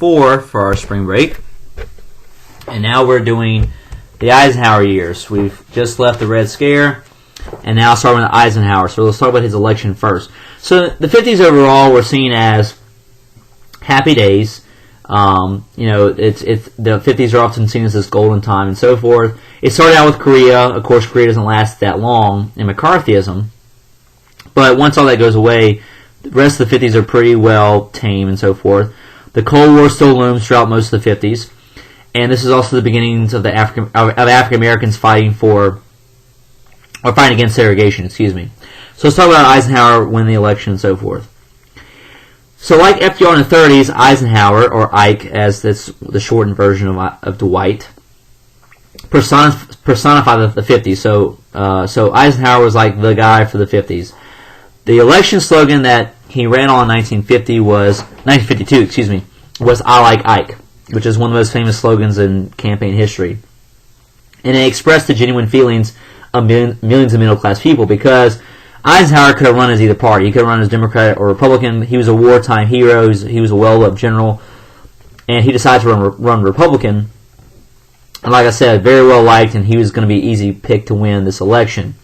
4 for our spring break. And now we're doing the Eisenhower years. We've just left the Red Scare, and now starting with Eisenhower. So let's talk about his election first. So the 50s overall were seen as happy days. The 50s are often seen as this golden time and so forth. It started out with Korea. Of course, Korea doesn't last that long in McCarthyism. But once all that goes away, the rest of the 50s are pretty well tamed and so forth. The Cold War still looms throughout most of the 50s. And this is also the beginnings of the African Americans fighting against segregation, So let's talk about Eisenhower winning the election and so forth. So like FDR in the 30s, Eisenhower, or Ike as that's the shortened version of Dwight, personified the 50s. So Eisenhower was like the guy for the 50s. The election slogan that he ran on in 1952, was "I like Ike," which is one of the most famous slogans in campaign history. And it expressed the genuine feelings of millions of middle-class people, because Eisenhower could have run as either party. He could have run as Democrat or Republican. He was a wartime hero. He was a well-loved general. And he decided to run Republican. And like I said, very well liked, and he was going to be an easy pick to win this election.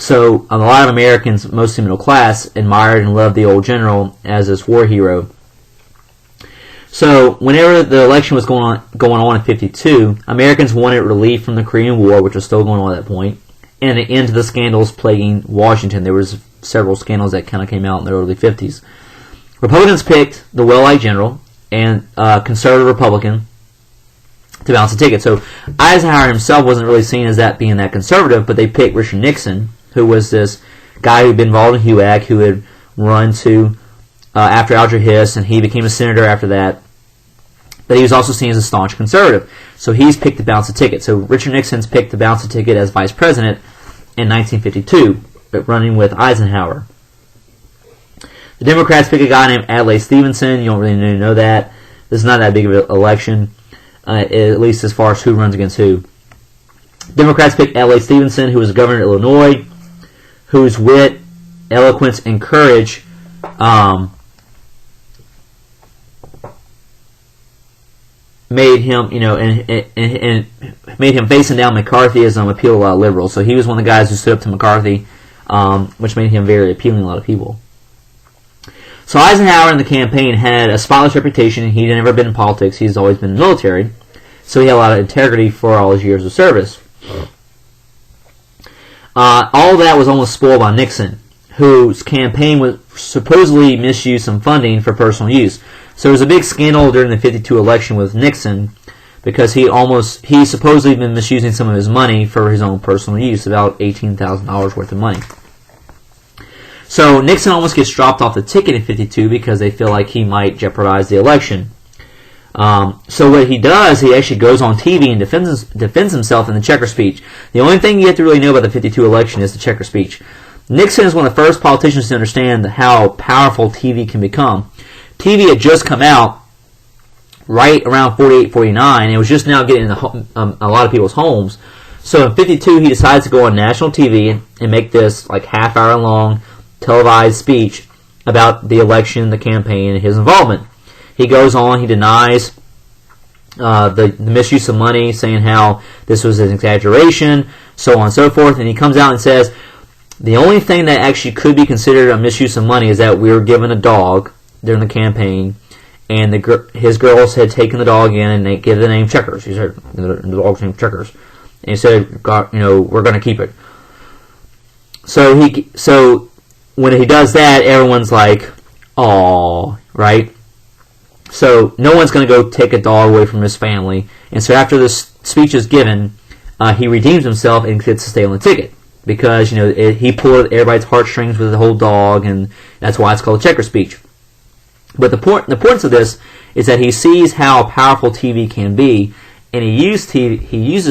So a lot of Americans, mostly middle class, admired and loved the old general as this war hero. So whenever the election was going on in 52, Americans wanted relief from the Korean War, which was still going on at that point, and an end to the scandals plaguing Washington. There was several scandals that kind of came out in the early 50s. Republicans picked the well-liked general and conservative Republican to balance the ticket. So Eisenhower himself wasn't really seen as that being that conservative, but they picked Richard Nixon, who was this guy who had been involved in HUAC, who had run to after Alger Hiss, and he became a senator after that. But he was also seen as a staunch conservative. So he's picked to balance the ticket. So Richard Nixon's picked to balance the ticket as vice president in 1952, running with Eisenhower. The Democrats pick a guy named Adlai Stevenson. You don't really need to know that. This is not that big of an election, at least as far as who runs against who. Democrats pick Adlai Stevenson, who was governor of Illinois, whose wit, eloquence, and courage made him, and made him facing down McCarthyism appeal to a lot of liberals. So he was one of the guys who stood up to McCarthy, which made him very appealing to a lot of people. So Eisenhower in the campaign had a spotless reputation. He'd never been in politics. He's always been in the military. So he had a lot of integrity for all his years of service. All of that was almost spoiled by Nixon, whose campaign was supposedly misused some funding for personal use. So there was a big scandal during the 52 election with Nixon, because he supposedly been misusing some of his money for his own personal use, about $18,000 worth of money. So Nixon almost gets dropped off the ticket in 52 because they feel like he might jeopardize the election. So what he does, he actually goes on TV and defends himself in the checker speech. The only thing you have to really know about the 52 election is the checker speech. Nixon is one of the first politicians to understand how powerful TV can become. TV had just come out right around 48, 49, and it was just now getting in a lot of people's homes. So in 52, he decides to go on national TV and make this like half-hour long televised speech about the election, the campaign, and his involvement. He goes on, he denies the misuse of money, saying how this was an exaggeration, so on and so forth, and he comes out and says, the only thing that actually could be considered a misuse of money is that we were given a dog during the campaign, and his girls had taken the dog in, and they gave the name Checkers. He said, the dog's name Checkers. And he said, we're going to keep it. So when he does that, everyone's like, "Aw," right? So no one's going to go take a dog away from his family. And so after this speech is given, he redeems himself and gets to stay on the ticket, because he pulled everybody's heartstrings with the whole dog, and that's why it's called a checker speech. But the importance of this is that he sees how powerful TV can be, and he uses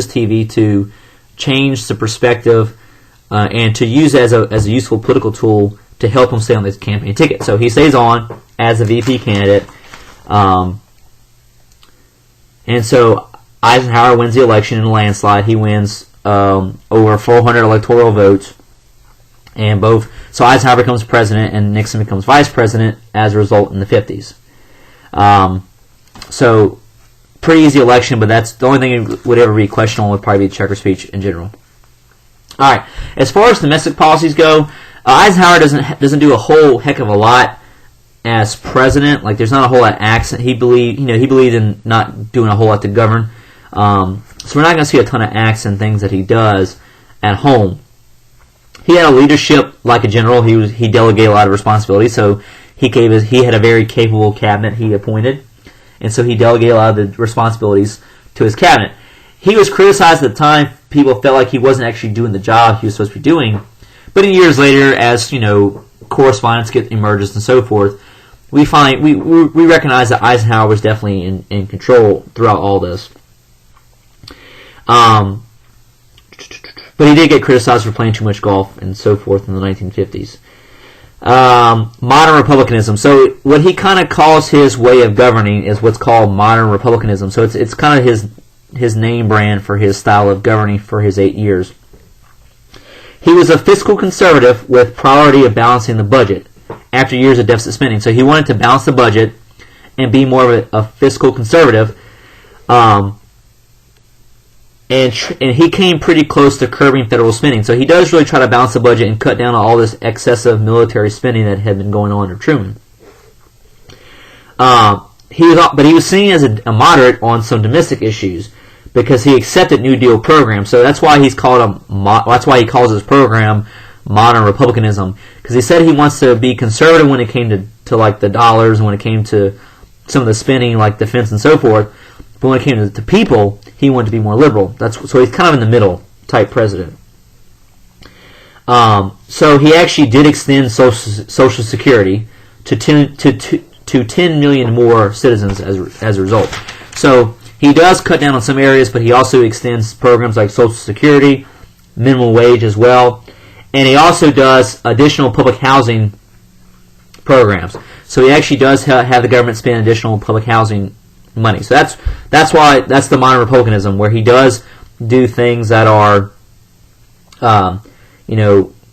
TV to change the perspective and to use it as a useful political tool to help him stay on this campaign ticket. So he stays on as a VP candidate, and so Eisenhower wins the election in a landslide. He wins over 400 electoral votes, and so Eisenhower becomes president and Nixon becomes vice president as a result in the 50s. So pretty easy election, but that's the only thing that would ever be questionable would probably be Checker's speech in general. All right, as far as domestic policies go, Eisenhower doesn't do a whole heck of a lot as president. Like, there's not a whole lot of acts. He believed in not doing a whole lot to govern. So we're not going to see a ton of acts and things that he does at home. He had a leadership like a general. He delegated a lot of responsibility. So he had a very capable cabinet he appointed, and so he delegated a lot of the responsibilities to his cabinet. He was criticized at the time. People felt like he wasn't actually doing the job he was supposed to be doing. But years later, as correspondence emerges and so forth, we recognize that Eisenhower was definitely in control throughout all this. But he did get criticized for playing too much golf and so forth in the 1950s. Modern republicanism. So what he kind of calls his way of governing is what's called modern republicanism. So it's kind of his name brand for his style of governing for his 8 years. He was a fiscal conservative with priority of balancing the budget after years of deficit spending. So he wanted to balance the budget and be more of a fiscal conservative. And he came pretty close to curbing federal spending. So he does really try to balance the budget and cut down on all this excessive military spending that had been going on under Truman. But he was seen as a moderate on some domestic issues because he accepted New Deal programs. So that's why he calls his program modern republicanism, because he said he wants to be conservative when it came to like the dollars and when it came to some of the spending like defense and so forth. But when it came to people, he wanted to be more liberal. So he's kind of in the middle type president. So he actually did extend Social Security to 10 million more citizens as a result. So he does cut down on some areas, but he also extends programs like Social Security, minimum wage as well, and he also does additional public housing programs. So he actually does have the government spend additional public housing money. So that's the modern republicanism, where he does do things that are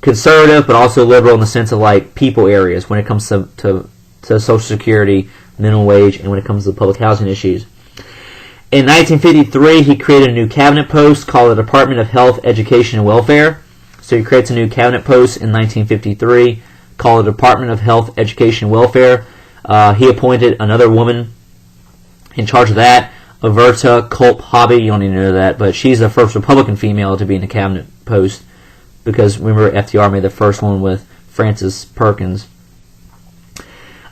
conservative but also liberal in the sense of like people areas when it comes to Social Security, minimum wage, and when it comes to public housing issues. In 1953, he created a new cabinet post called the Department of Health, Education, and Welfare. So he creates a new cabinet post in 1953 called the Department of Health, Education, and Welfare. He appointed another woman in charge of that, Averta Culp Hobby. You don't even know that, but she's the first Republican female to be in the cabinet post, because remember FDR made the first one with Frances Perkins.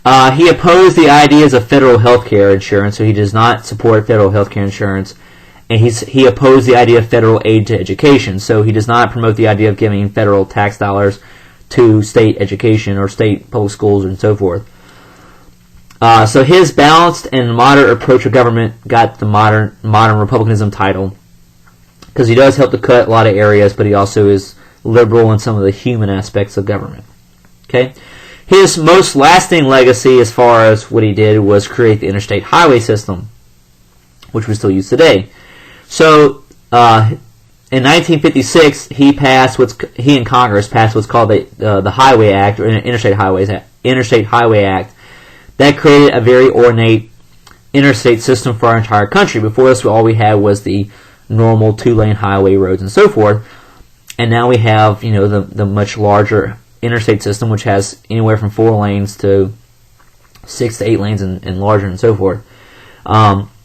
He opposed the ideas of federal health care insurance, so he does not support federal health care insurance. And he opposed the idea of federal aid to education, so he does not promote the idea of giving federal tax dollars to state education or state public schools and so forth. So his balanced and moderate approach of government got the modern republicanism title, because he does help to cut a lot of areas, but he also is liberal in some of the human aspects of government. Okay. His most lasting legacy as far as what he did was create the interstate highway system, which we still use today. So in 1956, he and Congress passed what's called the Highway Act, or Interstate Highway Act, that created a very ornate interstate system for our entire country. Before this, all we had was the normal 2-lane highway roads and so forth, and now we have the much larger interstate system, which has anywhere from 4 lanes to 6 to 8 lanes and larger and so forth.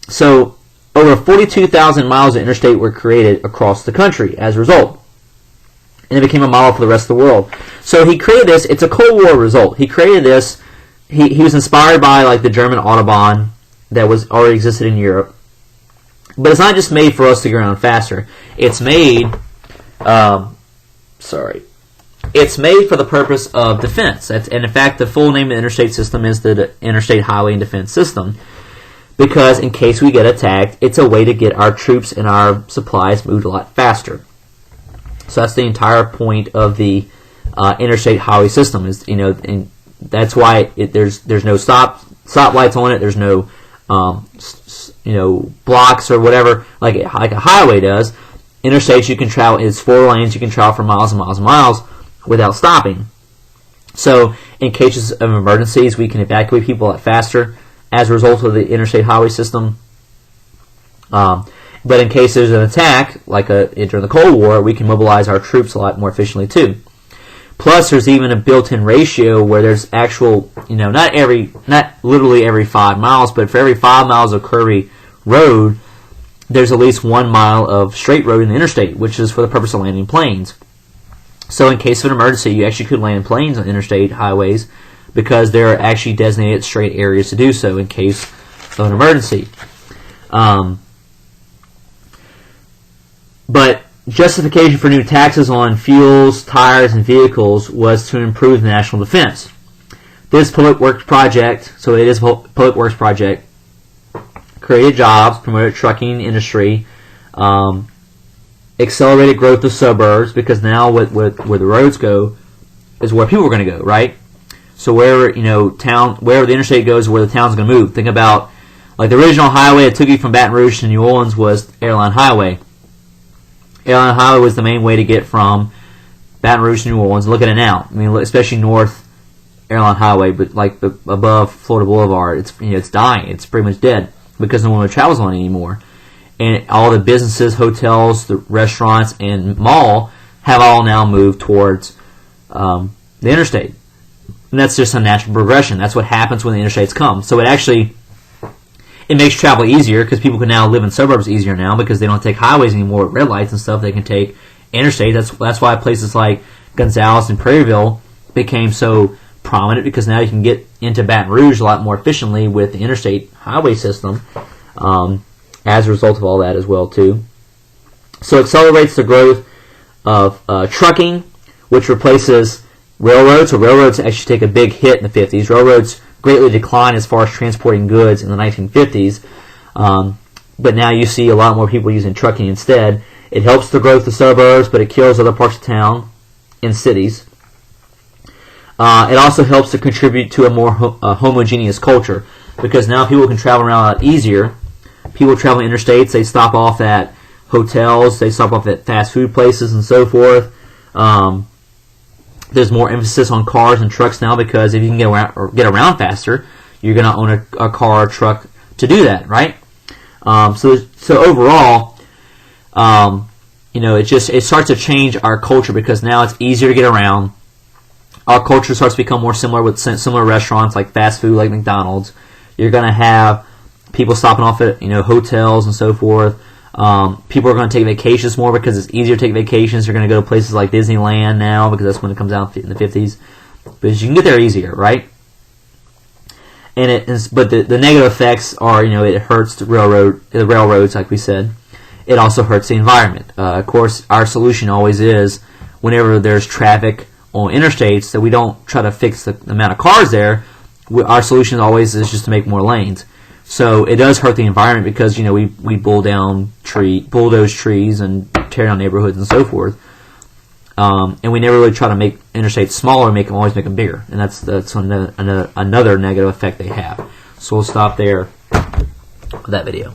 So over 42,000 miles of interstate were created across the country as a result, and it became a model for the rest of the world. So he created this. It's a Cold War result. He created this. He was inspired by like the German Autobahn that was already existed in Europe, but it's not just made for us to get around faster. It's made It's made for the purpose of defense. And in fact, the full name of the interstate system is the Interstate Highway and Defense System, because in case we get attacked, it's a way to get our troops and our supplies moved a lot faster. So that's the entire point of the interstate highway system. And that's why there's no stoplights on it. There's no blocks or whatever like a highway does. Interstates, you can travel. It's 4 lanes. You can travel for miles and miles and miles without stopping. So in cases of emergencies, we can evacuate people a lot faster as a result of the interstate highway system. But in case there's an attack, like during the Cold War, we can mobilize our troops a lot more efficiently too. Plus, there's even a built-in ratio where there's actual, not literally every 5 miles, but for every 5 miles of curvy road, there's at least 1 mile of straight road in the interstate, which is for the purpose of landing planes. So in case of an emergency, you actually could land planes on interstate highways because there are actually designated straight areas to do so in case of an emergency. But justification for new taxes on fuels, tires, and vehicles was to improve the national defense. This public works project, so it is a public works project, created jobs, promoted trucking industry, accelerated growth of suburbs, because now where the roads go is where people are going to go, right? So wherever wherever the interstate goes is where the town's going to move. Think about like the original highway that took you from Baton Rouge to New Orleans was Airline Highway. Airline Highway was the main way to get from Baton Rouge to New Orleans. Look at it now. I mean, especially North Airline Highway, but like above Florida Boulevard, it's dying. It's pretty much dead because no one travels on it anymore. And all the businesses, hotels, the restaurants, and mall have all now moved towards the interstate. And that's just a natural progression. That's what happens when the interstates come. So it makes travel easier because people can now live in suburbs easier now because they don't take highways anymore with red lights and stuff. They can take interstate. That's why places like Gonzales and Prairieville became so prominent, because now you can get into Baton Rouge a lot more efficiently with the interstate highway system as a result of all that as well too. So it accelerates the growth of trucking, which replaces railroads. So railroads actually take a big hit in the 50s. Railroads greatly declined as far as transporting goods in the 1950s, but now you see a lot more people using trucking instead. It helps the growth of suburbs, but it kills other parts of town in cities. It also helps to contribute to a more homogeneous culture, because now people can travel around a lot easier. People traveling interstates, they stop off at hotels, they stop off at fast food places and so forth. There's more emphasis on cars and trucks now, because if you can get around faster, you're going to own a car or truck to do that, right? So overall, it starts to change our culture, because now it's easier to get around. Our culture starts to become more similar with similar restaurants like fast food, like McDonald's. You're going to have people stopping off at hotels and so forth. People are going to take vacations more because it's easier to take vacations. They're going to go to places like Disneyland now, because that's when it comes out in the 50s. But you can get there easier, right? But the negative effects are, it hurts the railroads, like we said. It also hurts the environment. Of course, our solution always is, whenever there's traffic on interstates, that we don't try to fix the amount of cars there. Our solution always is just to make more lanes. So it does hurt the environment, because we bulldoze trees and tear down neighborhoods and so forth, and we never really try to make interstates smaller, always make them bigger, and that's another negative effect they have. So we'll stop there with that video.